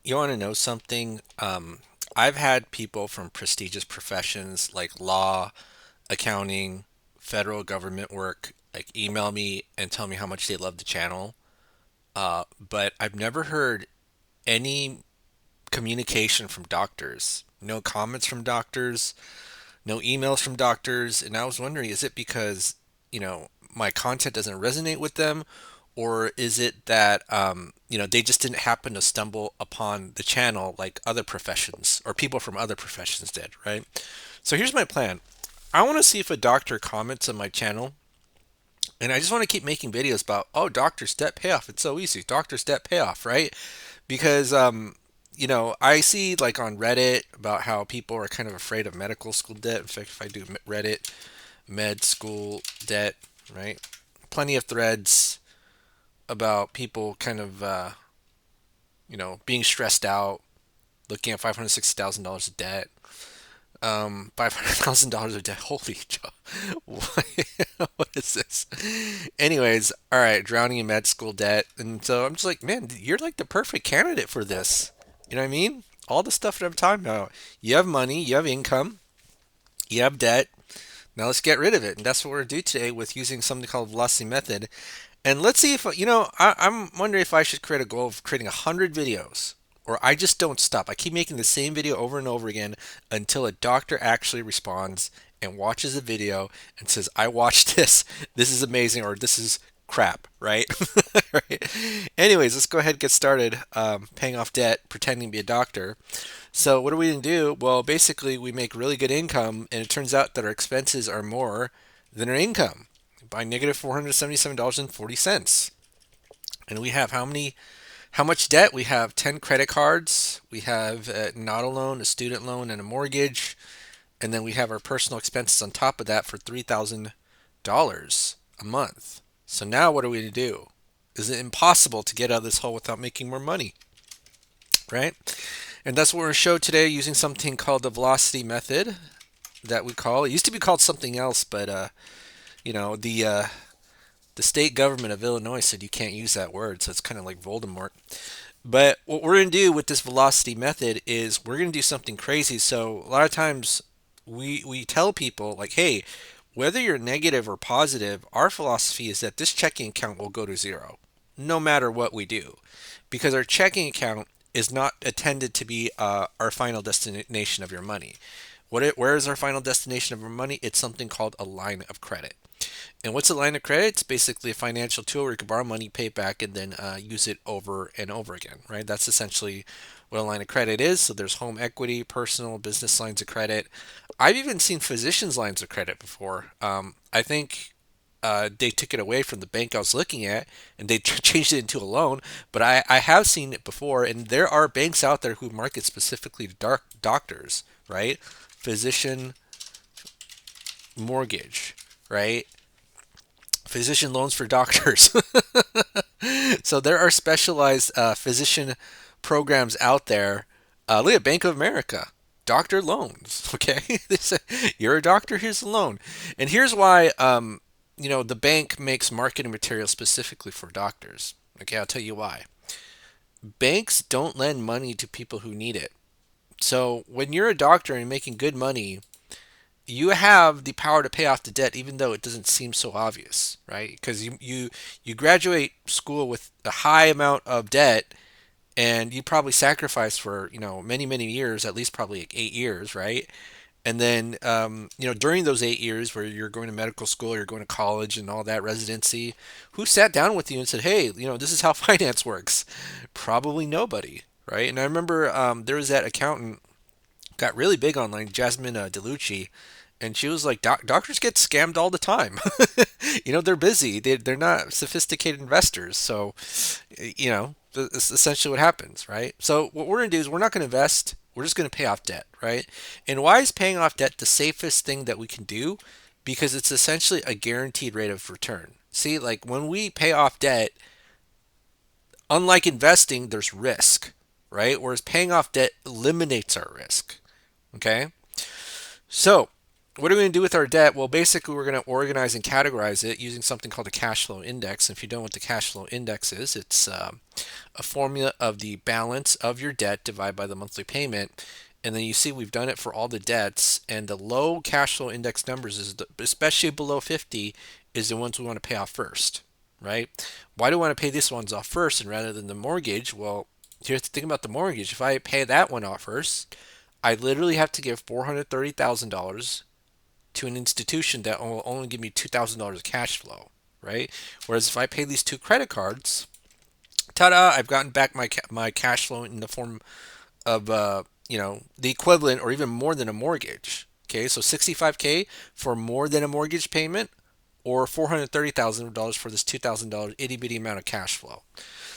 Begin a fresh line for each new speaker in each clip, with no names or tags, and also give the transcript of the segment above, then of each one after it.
You want to know something? I've had people from prestigious professions like law, accounting, federal government work, like email me and tell me how much they love the channel. But I've never heard any communication from doctors. No comments from doctors, no emails from doctors. And I was wondering, is it because, my content doesn't resonate with them? Or is it that, they just didn't happen to stumble upon the channel like other professions or people from other professions did, right? So here's my plan. I want to see if a doctor comments on my channel, and I just want to keep making videos about, oh, doctor step payoff. It's so easy. Doctor step payoff, right? Because, I see like on Reddit about how people are kind of afraid of medical school debt. In fact, if I do Reddit med school debt, right? Plenty of threads about people kind of, being stressed out, looking at $560,000 of debt. $500,000 of debt. Holy Joe. What is this? Anyways, all right, drowning in med school debt. And so I'm just like, man, you're like the perfect candidate for this. You know what I mean? All the stuff that I'm talking about. You have money, you have income, you have debt. Now let's get rid of it. And that's what we're going to do today with using something called velocity method. And let's see if, I'm wondering if I should create a goal of creating 100 videos, or I just don't stop. I keep making the same video over and over again until a doctor actually responds and watches a video and says, I watched this. This is amazing, or this is crap, right? Right. Anyways, let's go ahead and get started paying off debt, pretending to be a doctor. So, what are we going to do? Well, basically, we make really good income, and it turns out that our expenses are more than our income by negative $477.40. And we have how much debt? We have 10 credit cards. We have an auto loan, a student loan, and a mortgage. And then we have our personal expenses on top of that for $3,000 a month. So now what are we to do? Is it impossible to get out of this hole without making more money? Right? And that's what we're going to show today using something called the velocity method that we call. It used to be called something else, but you know, the uh, the state government of Illinois said you can't use that word, so it's kind of like Voldemort. But what we're going to do with this velocity method is we're going to do something crazy. So a lot of times we tell people like, hey, whether you're negative or positive, our philosophy is that this checking account will go to zero, no matter what we do, because our checking account is not intended to be our final destination of your money. Where is our final destination of our money? It's something called a line of credit. And what's a line of credit? It's basically a financial tool where you can borrow money, pay it back, and then use it over and over again, right? That's essentially what a line of credit is. So there's home equity, personal, business lines of credit. I've even seen physicians' lines of credit before. I think they took it away from the bank I was looking at and they changed it into a loan. But I have seen it before, and there are banks out there who market specifically to doctors, right? Physician mortgage, right? Physician loans for doctors. So there are specialized physician programs out there. Look at Bank of America, doctor loans. Okay, you're a doctor. Here's a loan, and here's why. The bank makes marketing material specifically for doctors. Okay, I'll tell you why. Banks don't lend money to people who need it. So when you're a doctor and making good money, you have the power to pay off the debt even though it doesn't seem so obvious, right? Because you graduate school with a high amount of debt, and you probably sacrificed for many years, at least probably like 8 years, right? And then during those 8 years where you're going to medical school, you're going to college and all that residency, who sat down with you and said, hey, this is how finance works? Probably nobody, right? And I remember there was that accountant got really big online, Jasmine DeLucci, and she was like, doctors get scammed all the time. They're busy. They're not sophisticated investors. So, that's essentially what happens, right? So what we're going to do is we're not going to invest. We're just going to pay off debt, right? And why is paying off debt the safest thing that we can do? Because it's essentially a guaranteed rate of return. See, like when we pay off debt, unlike investing, there's risk, right? Whereas paying off debt eliminates our risk. Okay? So what are we going to do with our debt? Well, basically, we're going to organize and categorize it using something called a cash flow index. And if you don't know what the cash flow index is, it's a formula of the balance of your debt divided by the monthly payment. And then you see we've done it for all the debts. And the low cash flow index numbers, especially below 50, is the ones we want to pay off first, right? Why do we want to pay these ones off first and rather than the mortgage? Well, here's the thing about the mortgage. If I pay that one off first, I literally have to give $430,000 to an institution that will only give me $2,000 of cash flow, right? Whereas if I pay these two credit cards, ta-da! I've gotten back my cash flow in the form of the equivalent or even more than a mortgage. Okay, so 65K for more than a mortgage payment, or $430,000 for this $2,000 itty bitty amount of cash flow.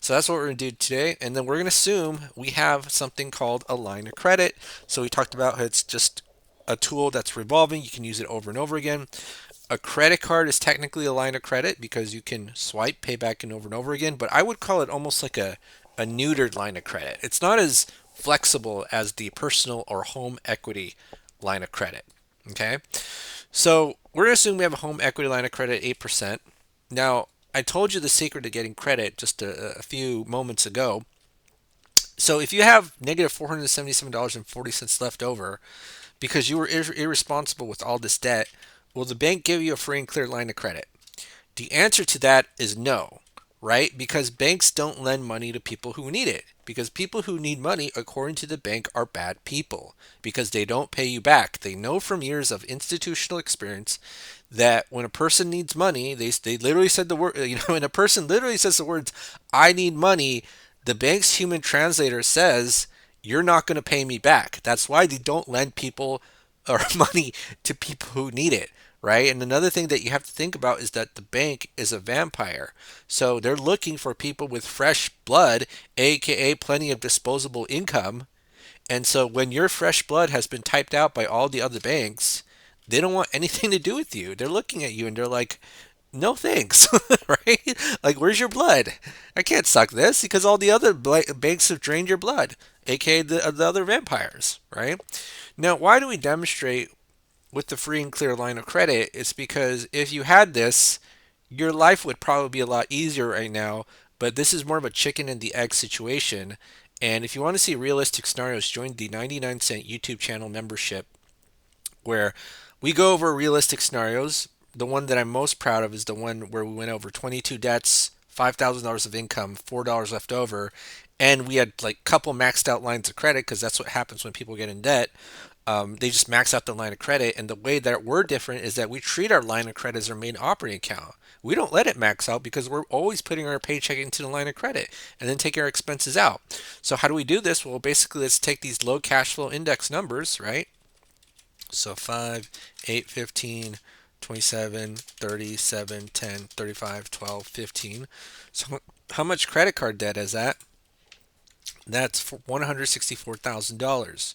So that's what we're going to do today. And then we're going to assume we have something called a line of credit. So we talked about how it's just a tool that's revolving. You can use it over and over again. A credit card is technically a line of credit because you can swipe, pay back, and over and over again. But I would call it almost like a neutered line of credit. It's not as flexible as the personal or home equity line of credit. Okay. So we're going to assume we have a home equity line of credit at 8%. Now, I told you the secret to getting credit just a few moments ago. So if you have negative $477.40 left over because you were irresponsible with all this debt, will the bank give you a free and clear line of credit? The answer to that is no, right? Because banks don't lend money to people who need it. Because people who need money, according to the bank, are bad people because they don't pay you back. They know from years of institutional experience that when a person needs money, they literally said the word, when a person literally says the words, I need money, the bank's human translator says, you're not going to pay me back. That's why they don't lend people or money to people who need it, right? And another thing that you have to think about is that the bank is a vampire. So they're looking for people with fresh blood, aka plenty of disposable income. And so when your fresh blood has been typed out by all the other banks, they don't want anything to do with you. They're looking at you and they're like, no thanks, right? Like, where's your blood? I can't suck this because all the other banks have drained your blood, aka the other vampires, right? Now, why do we demonstrate with the free and clear line of credit? It's because if you had this, your life would probably be a lot easier right now, but this is more of a chicken and the egg situation. And if you want to see realistic scenarios, join the 99-cent YouTube channel membership where we go over realistic scenarios. The one that I'm most proud of is the one where we went over 22 debts, $5,000 of income, $4 left over, and we had like a couple maxed out lines of credit because that's what happens when people get in debt. They just max out the line of credit, and the way that we're different is that we treat our line of credit as our main operating account. We don't let it max out because we're always putting our paycheck into the line of credit and then taking our expenses out. So how do we do this? Well, basically, let's take these low cash flow index numbers, right? So 5, 8, 15, 27, 37, 10, 35, 12, 15. So how much credit card debt is that? That's for $164,000.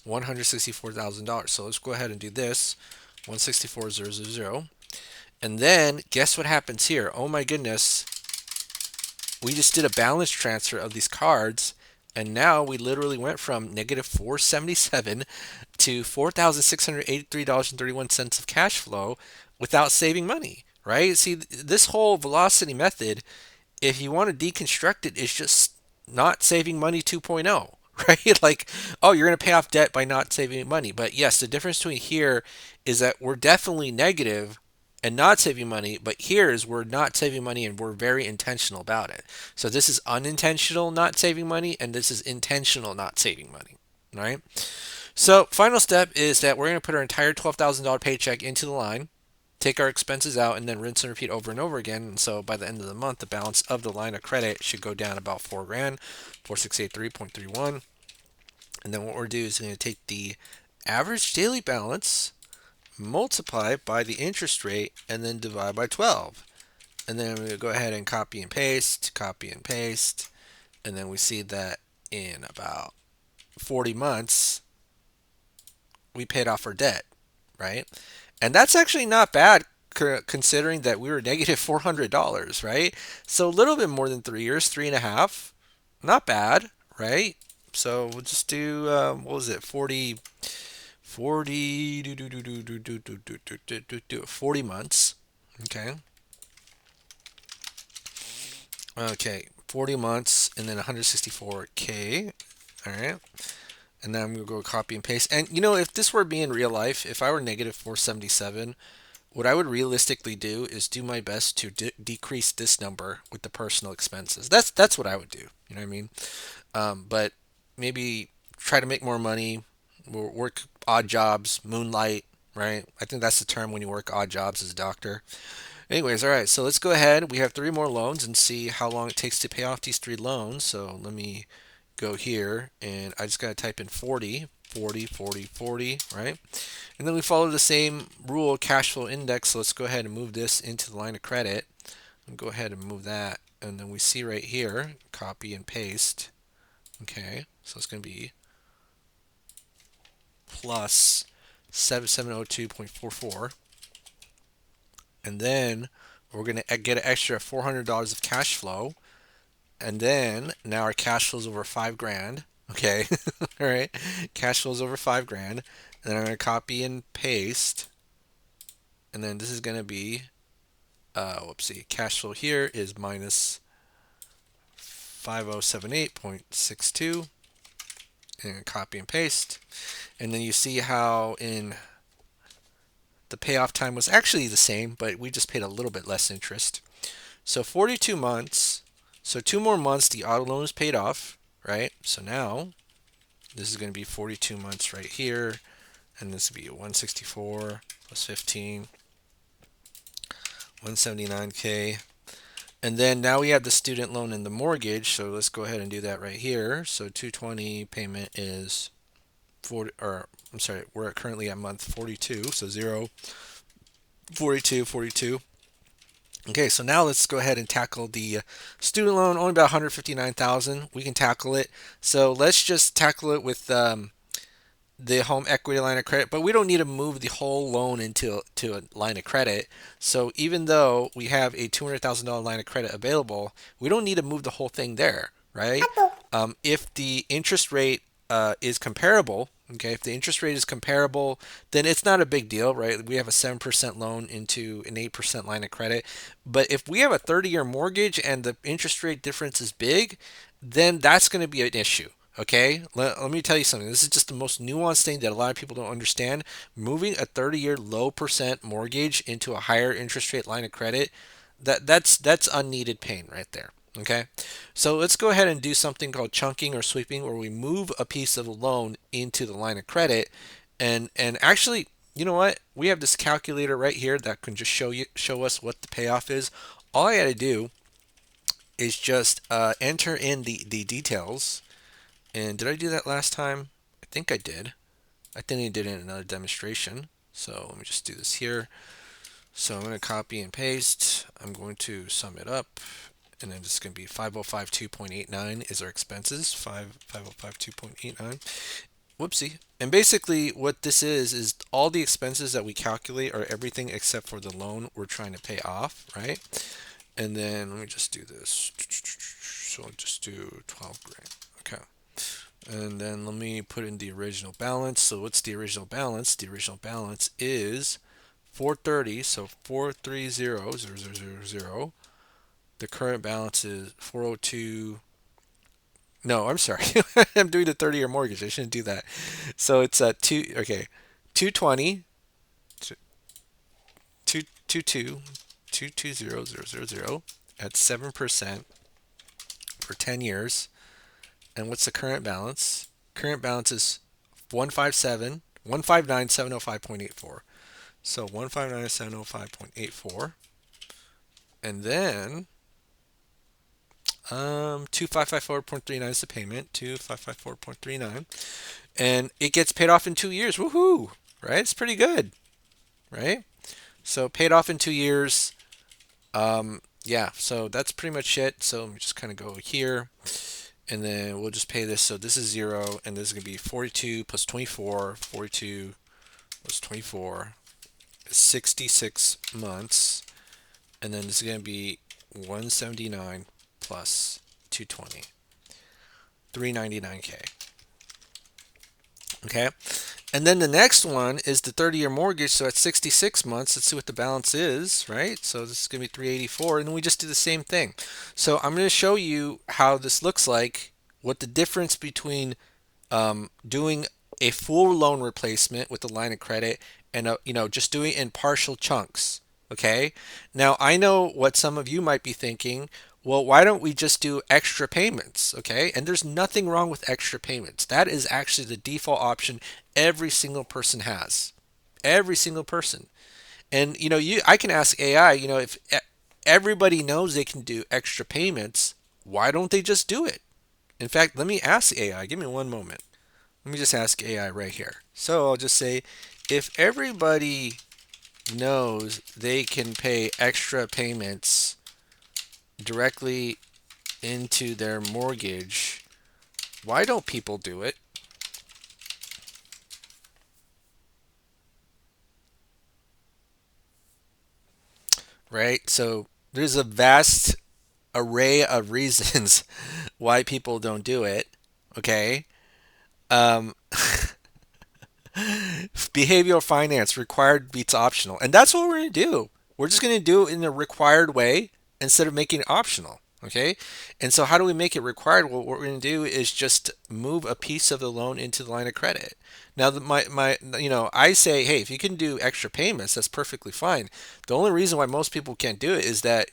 $164,000. So let's go ahead and do this. 164,000. And then guess what happens here? Oh my goodness. We just did a balance transfer of these cards, and now we literally went from negative 477 to $4,683.31 of cash flow without saving money, right? See, this whole velocity method, if you want to deconstruct it, is just not saving money 2.0. Right? Like, oh, you're going to pay off debt by not saving money. But yes, the difference between here is that we're definitely negative and not saving money, but here is we're not saving money and we're very intentional about it. So this is unintentional not saving money, and this is intentional not saving money. All right? So final step is that we're going to put our entire $12,000 paycheck into the line, take our expenses out, and then rinse and repeat over and over again. And so by the end of the month, the balance of the line of credit should go down about 4 grand, 4683.31. And then what we're do is going to take the average daily balance, multiply by the interest rate, and then divide by 12. And then we go ahead and copy and paste, and then we see that in about 40 months, we paid off our debt, right? And that's actually not bad considering that we were negative $400, right? So a little bit more than 3 years, 3.5. Not bad, right? So we'll just do, what was it, 40 40 40 months. Okay. Okay, 40 months and then 164K. All right. And then I'm going to go copy and paste. And if this were me in real life, if I were negative 477, what I would realistically do is do my best to decrease this number with the personal expenses. That's what I would do. You know what I mean? But maybe try to make more money, work odd jobs, moonlight, right? I think that's the term when you work odd jobs as a doctor. Anyways, all right, so let's go ahead. We have three more loans and see how long it takes to pay off these three loans. So let me go here and I just got to type in 40, 40, 40, 40, right? And then we follow the same rule, cash flow index. So let's go ahead and move this into the line of credit and go ahead and move that. And then we see right here, copy and paste. Okay, so it's going to be plus 7702.44. And then we're going to get an extra $400 of cash flow. And then now our cash flow is over 5 grand. Okay, all right, cash flow is over 5 grand. And then I'm going to copy and paste. And then this is going to be, whoopsie, cash flow here is minus 5078.62. And copy and paste. And then you see how in the payoff time was actually the same, but we just paid a little bit less interest. So 42 months. So 2 more months, the auto loan is paid off, right? So now this is going to be 42 months right here. And this will be 164 plus 15, 179K. And then now we have the student loan and the mortgage. So let's go ahead and do that right here. So 220 payment is 40, or I'm sorry, we're currently at month 42. So 0, 42, 42. Okay, so now let's go ahead and tackle the student loan. Only about 159,000. We can tackle it. So let's just tackle it with the home equity line of credit, but we don't need to move the whole loan into a line of credit. So even though we have a $200,000 line of credit available, we don't need to move the whole thing there, right? If the interest rate is comparable, okay, if the interest rate is comparable, then it's not a big deal, right? We have a 7% loan into an 8% line of credit. But if we have a 30-year mortgage and the interest rate difference is big, then that's going to be an issue. Okay, let me tell you something. This is just the most nuanced thing that a lot of people don't understand. Moving a 30-year low percent mortgage into a higher interest rate line of credit, that's unneeded pain right there. Okay, so let's go ahead and do something called chunking or sweeping, where we move a piece of the loan into the line of credit, and actually, you know what? We have this calculator right here that can just show us what the payoff is. All I got to do is just enter in the details. And did I do that last time? I think I did. I think I did it in another demonstration. So let me just do this here. So I'm going to copy and paste. I'm going to sum it up. And then this is going to be 5052.89 is our expenses. 5052.89. Whoopsie. And basically what this is all the expenses that we calculate are everything except for the loan we're trying to pay off, right? And then let me just do this. So I'll just do 12 grand. Okay. And then let me put in the original balance. So what's the original balance? The original balance is 430. So 430,000. The current balance is 402. No, I'm sorry. I'm doing the 30-year mortgage. I shouldn't do that. So it's 220 220,000 at 7% for 10 years. And what's the current balance? Current balance is 159,705.84. So 159,705.84. And then 2554.39 is the payment. 2554.39. And it gets paid off in 2 years. Woohoo! Right? It's pretty good. Right? So paid off in 2 years. Yeah, so that's pretty much it. So let me just kind of go here. And then we'll just pay this. So this is 0, and this is going to be 42 plus 24. 42 plus 24 is 66 months. And then this is going to be 179 plus 220. 399K. Okay. And then the next one is the 30-year mortgage. So at 66 months, let's see what the balance is, right? So this is going to be 384, and then we just do the same thing. So I'm going to show you how this looks like, what the difference between doing a full loan replacement with the line of credit and just doing it in partial chunks. Okay. Now I know what some of you might be thinking. Well, why don't we just do extra payments? Okay. And there's nothing wrong with extra payments. That is actually the default option every single person has. Every single person. And I can ask AI, if everybody knows they can do extra payments, why don't they just do it? In fact, let me ask AI. Give me one moment. Let me just ask AI right here. So I'll just say, if everybody knows they can pay extra payments directly into their mortgage, why don't people do it? Right? So there's a vast array of reasons why people don't do it. Okay. Um, Behavioral finance required beats optional. And that's what we're going to do. We're just going to do it in a required way instead of making it optional. Okay. And so, how do we make it required? Well, what we're going to do is just move a piece of the loan into the line of credit. Now, I say, hey, if you can do extra payments, that's perfectly fine. The only reason why most people can't do it is that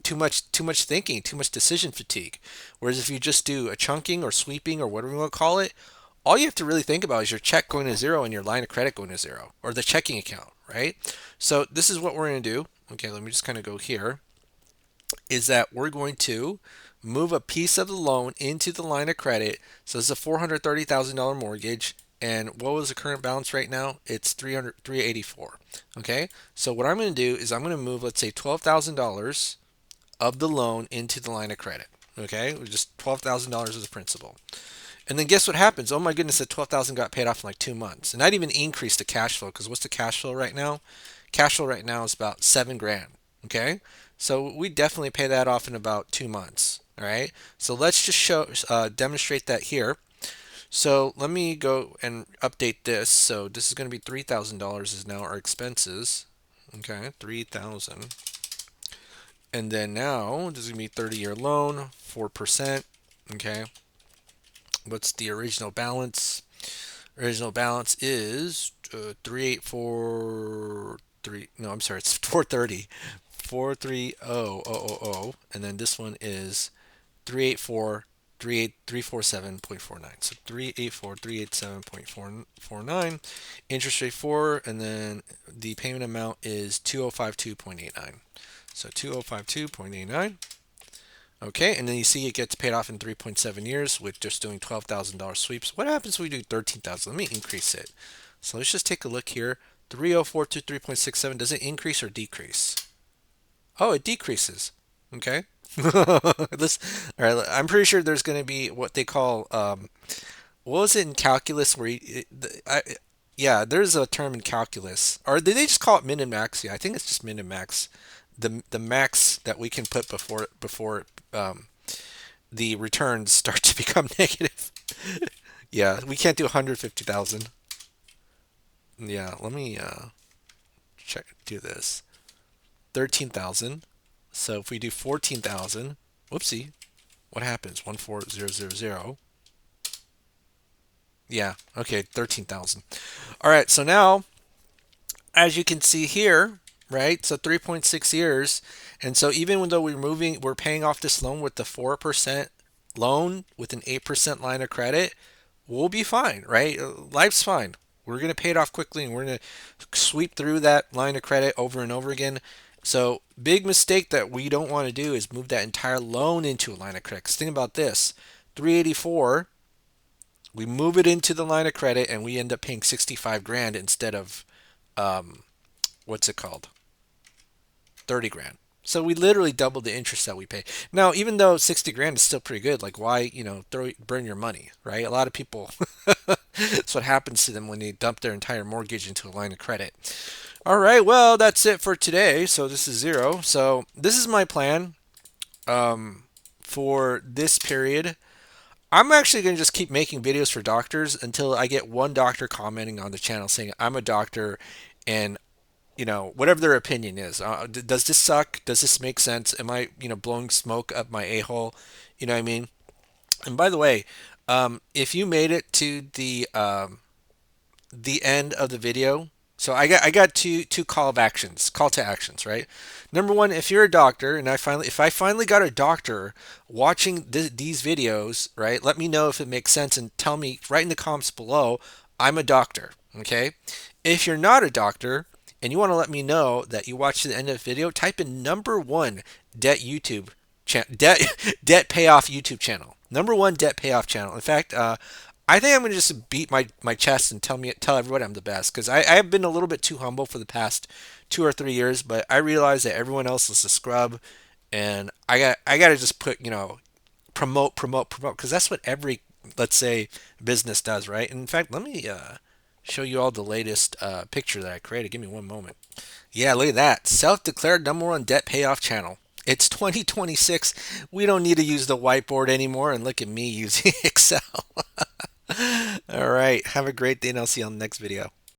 too much thinking, too much decision fatigue. Whereas if you just do a chunking or sweeping or whatever you want to call it, all you have to really think about is your check going to zero and your line of credit going to zero, or the checking account, right? So this is what we're going to do. Okay, let me just kind of go here. Is that we're going to move a piece of the loan into the line of credit. So it's a $430,000 mortgage. And what was the current balance right now? It's 384. Okay, so what I'm going to do is I'm going to move, let's say, $12,000 of the loan into the line of credit. Okay, just $12,000 as a principal. And then guess what happens? Oh my goodness, that 12,000 got paid off in like 2 months, and that even increased the cash flow. Because what's the cash flow right now? Cash flow right now is about 7 grand. Okay, so we definitely pay that off in about 2 months. All right, so let's just demonstrate that here. So let me go and update this. So this is going to be $3,000 is now our expenses. Okay, 3,000. And then now this is gonna be 30-year loan, 4%. Okay. What's the original balance? Original balance is 3843. No, I'm sorry, it's 430. 430000. And then this one is 384 347.49. So 384 387.449. Interest rate 4, and then the payment amount is 2052.89. So 2052.89. Okay, and then you see it gets paid off in 3.7 years with just doing $12,000 sweeps. What happens if we do 13,000? Let me increase it. So let's just take a look here. 3042 3.67. Does it increase or decrease? Oh, it decreases. Okay. Let's, all right. I'm pretty sure there's going to be what they call what was it in calculus where yeah, there's a term in calculus, or did they just call it min and max? Yeah, I think it's just min and max. The max that we can put before the returns start to become negative. Yeah, we can't do 150,000. Yeah, let me do this. 13,000. So if we do 14,000, whoopsie, what happens? 14000. Yeah, okay, 13,000. All right, so now as you can see here, right? So 3.6 years. And so even though we're paying off this loan with the 4% loan with an 8% line of credit, we'll be fine, right? Life's fine. We're going to pay it off quickly, and we're going to sweep through that line of credit over and over again. So big mistake that we don't want to do is move that entire loan into a line of credit. 'Cause think about this, 384, we move it into the line of credit and we end up paying 65 grand instead of um, what's it called? 30 grand. So we literally doubled the interest that we pay. Now, even though 60 grand is still pretty good, like why, burn your money, right? A lot of people, that's what happens to them when they dump their entire mortgage into a line of credit. All right, well, that's it for today. So this is zero. So this is my plan for this period. I'm actually going to just keep making videos for doctors until I get one doctor commenting on the channel saying I'm a doctor and whatever their opinion is. Does this suck? Does this make sense? Am I, blowing smoke up my a-hole? You know what I mean? And by the way, if you made it to the end of the video, so I got two call to actions, right? Number one, if you're a doctor, and if I finally got a doctor watching these videos, right? Let me know if it makes sense and tell me right in the comments below. I'm a doctor, okay? If you're not a doctor and you want to let me know that you watched the end of the video, type in number one debt YouTube debt debt payoff YouTube channel. Number one debt payoff channel. In fact, I think I'm gonna just beat my chest and tell everybody I'm the best because I have been a little bit too humble for the past 2 or 3 years, but I realize that everyone else is a scrub, and I got to just put promote because that's what every, let's say, business does, right? And in fact, let me show you all the latest picture that I created. Give me one moment. Yeah, look at that. Self-declared number one debt payoff channel. It's 2026. We don't need to use the whiteboard anymore. And look at me using Excel. All right. Have a great day, and I'll see you on the next video.